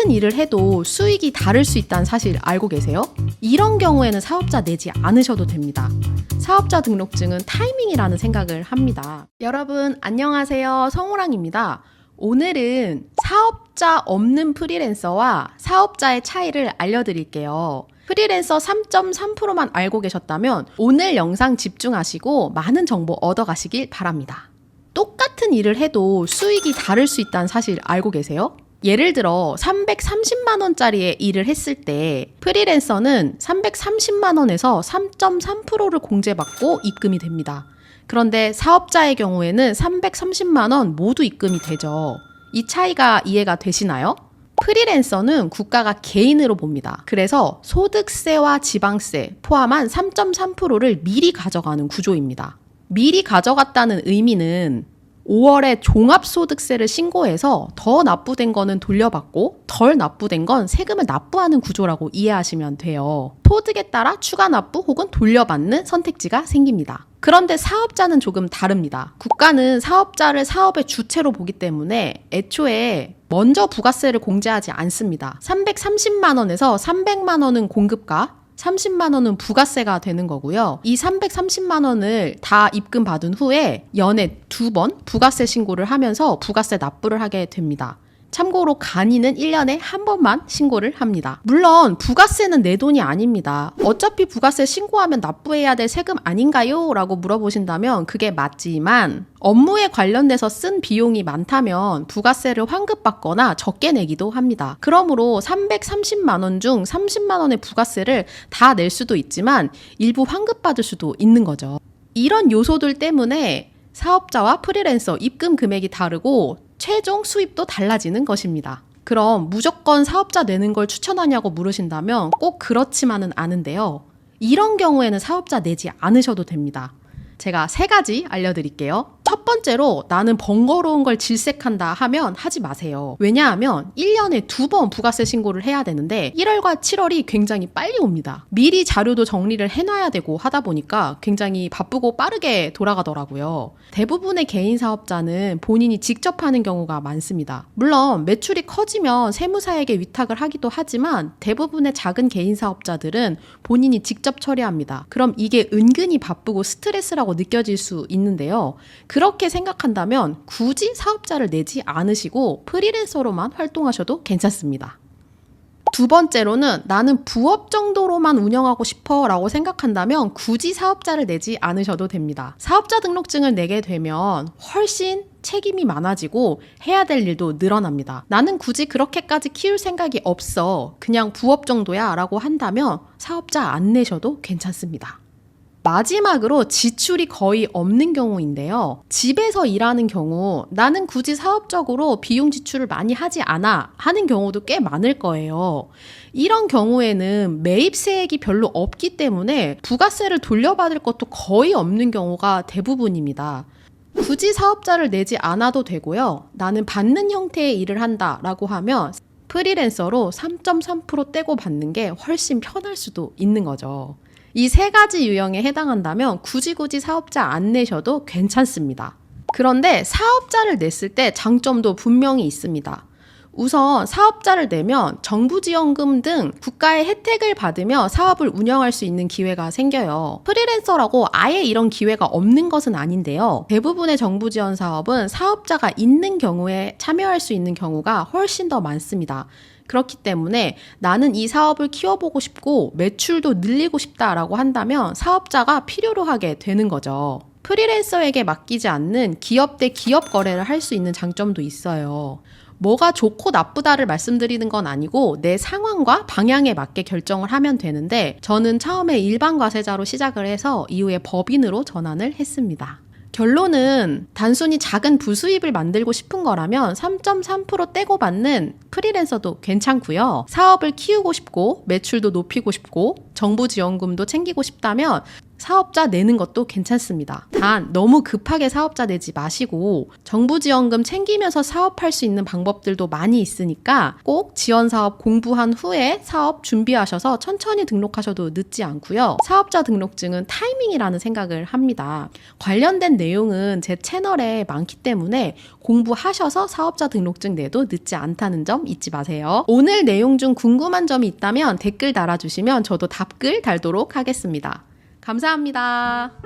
똑같은 일을 해도 수익이 다를 수 있다는 사실 알고 계세요? 이런 경우에는 사업자 내지 않으셔도 됩니다. 사업자 등록증은 타이밍이라는 생각을 합니다. 여러분 안녕하세요, 성호랑입니다. 오늘은 사업자 없는 프리랜서와 사업자의 차이를 알려드릴게요. 프리랜서 3.3%만 알고 계셨다면 오늘 영상 집중하시고 많은 정보 얻어가시길 바랍니다. 똑같은 일을 해도 수익이 다를 수 있다는 사실 알고 계세요? 예를 들어 330만 원짜리의 일을 했을 때 프리랜서는 330만 원에서 3.3%를 공제받고 입금이 됩니다. 그런데 사업자의 경우에는 330만 원 모두 입금이 되죠. 이 차이가 이해가 되시나요? 프리랜서는 국가가 개인으로 봅니다. 그래서 소득세와 지방세 포함한 3.3%를 미리 가져가는 구조입니다. 미리 가져갔다는 의미는 5월에 종합소득세를 신고해서 더 납부된 거는 돌려받고 덜 납부된 건 세금을 납부하는 구조라고 이해하시면 돼요. 소득에 따라 추가 납부 혹은 돌려받는 선택지가 생깁니다. 그런데 사업자는 조금 다릅니다. 국가는 사업자를 사업의 주체로 보기 때문에 애초에 먼저 부가세를 공제하지 않습니다. 330만 원에서 300만 원은 공급가, 30만 원은 부가세가 되는 거고요. 이 330만 원을 다 입금받은 후에 연에 2번 부가세 신고를 하면서 부가세 납부를 하게 됩니다. 참고로 간이는 1년에 한 번만 신고를 합니다. 물론 부가세는 내 돈이 아닙니다. 어차피 부가세 신고하면 납부해야 될 세금 아닌가요? 라고 물어보신다면 그게 맞지만 업무에 관련돼서 쓴 비용이 많다면 부가세를 환급받거나 적게 내기도 합니다. 그러므로 330만 원 중 30만 원의 부가세를 다 낼 수도 있지만 일부 환급받을 수도 있는 거죠. 이런 요소들 때문에 사업자와 프리랜서 입금 금액이 다르고 최종 수입도 달라지는 것입니다. 그럼 무조건 사업자 내는 걸 추천하냐고 물으신다면 꼭 그렇지만은 않은데요. 이런 경우에는 사업자 내지 않으셔도 됩니다. 제가 3가지 알려드릴게요. 첫 번째로 나는 번거로운 걸 질색한다 하면 하지 마세요. 왜냐하면 1년에 2번 부가세 신고를 해야 되는데 1월과 7월이 굉장히 빨리 옵니다. 미리 자료도 정리를 해놔야 되고 하다 보니까 굉장히 바쁘고 빠르게 돌아가더라고요. 대부분의 개인 사업자는 본인이 직접 하는 경우가 많습니다. 물론 매출이 커지면 세무사에게 위탁을 하기도 하지만 대부분의 작은 개인 사업자들은 본인이 직접 처리합니다. 그럼 이게 은근히 바쁘고 스트레스라고 느껴질 수 있는데요. 그렇게 생각한다면 굳이 사업자를 내지 않으시고 프리랜서로만 활동하셔도 괜찮습니다. 두 번째로는 나는 부업 정도로만 운영하고 싶어 라고 생각한다면 굳이 사업자를 내지 않으셔도 됩니다. 사업자 등록증을 내게 되면 훨씬 책임이 많아지고 해야 될 일도 늘어납니다. 나는 굳이 그렇게까지 키울 생각이 없어. 그냥 부업 정도야 라고 한다면 사업자 안 내셔도 괜찮습니다. 마지막으로 지출이 거의 없는 경우인데요. 집에서 일하는 경우 나는 굳이 사업적으로 비용 지출을 많이 하지 않아 하는 경우도 꽤 많을 거예요. 이런 경우에는 매입세액이 별로 없기 때문에 부가세를 돌려받을 것도 거의 없는 경우가 대부분입니다. 굳이 사업자를 내지 않아도 되고요. 나는 받는 형태의 일을 한다라고 하면 프리랜서로 3.3% 떼고 받는 게 훨씬 편할 수도 있는 거죠. 이 3가지 유형에 해당한다면 굳이 사업자 안 내셔도 괜찮습니다. 그런데 사업자를 냈을 때 장점도 분명히 있습니다. 우선 사업자를 내면 정부 지원금 등 국가의 혜택을 받으며 사업을 운영할 수 있는 기회가 생겨요. 프리랜서라고 아예 이런 기회가 없는 것은 아닌데요. 대부분의 정부 지원 사업은 사업자가 있는 경우에 참여할 수 있는 경우가 훨씬 더 많습니다. 그렇기 때문에 나는 이 사업을 키워보고 싶고 매출도 늘리고 싶다라고 한다면 사업자가 필요로 하게 되는 거죠. 프리랜서에게 맡기지 않는 기업 대 기업 거래를 할 수 있는 장점도 있어요. 뭐가 좋고 나쁘다를 말씀드리는 건 아니고 내 상황과 방향에 맞게 결정을 하면 되는데 저는 처음에 일반 과세자로 시작을 해서 이후에 법인으로 전환을 했습니다. 결론은 단순히 작은 부수입을 만들고 싶은 거라면 3.3% 떼고 받는 프리랜서도 괜찮고요. 사업을 키우고 싶고 매출도 높이고 싶고 정부 지원금도 챙기고 싶다면 사업자 내는 것도 괜찮습니다. 단 너무 급하게 사업자 내지 마시고 정부 지원금 챙기면서 사업할 수 있는 방법들도 많이 있으니까 꼭 지원 사업 공부한 후에 사업 준비하셔서 천천히 등록하셔도 늦지 않고요. 사업자 등록증은 타이밍이라는 생각을 합니다. 관련된 내용은 제 채널에 많기 때문에 공부하셔서 사업자 등록증 내도 늦지 않다는 점 잊지 마세요. 오늘 내용 중 궁금한 점이 있다면 댓글 달아주시면 저도 답글 달도록 하겠습니다. 감사합니다.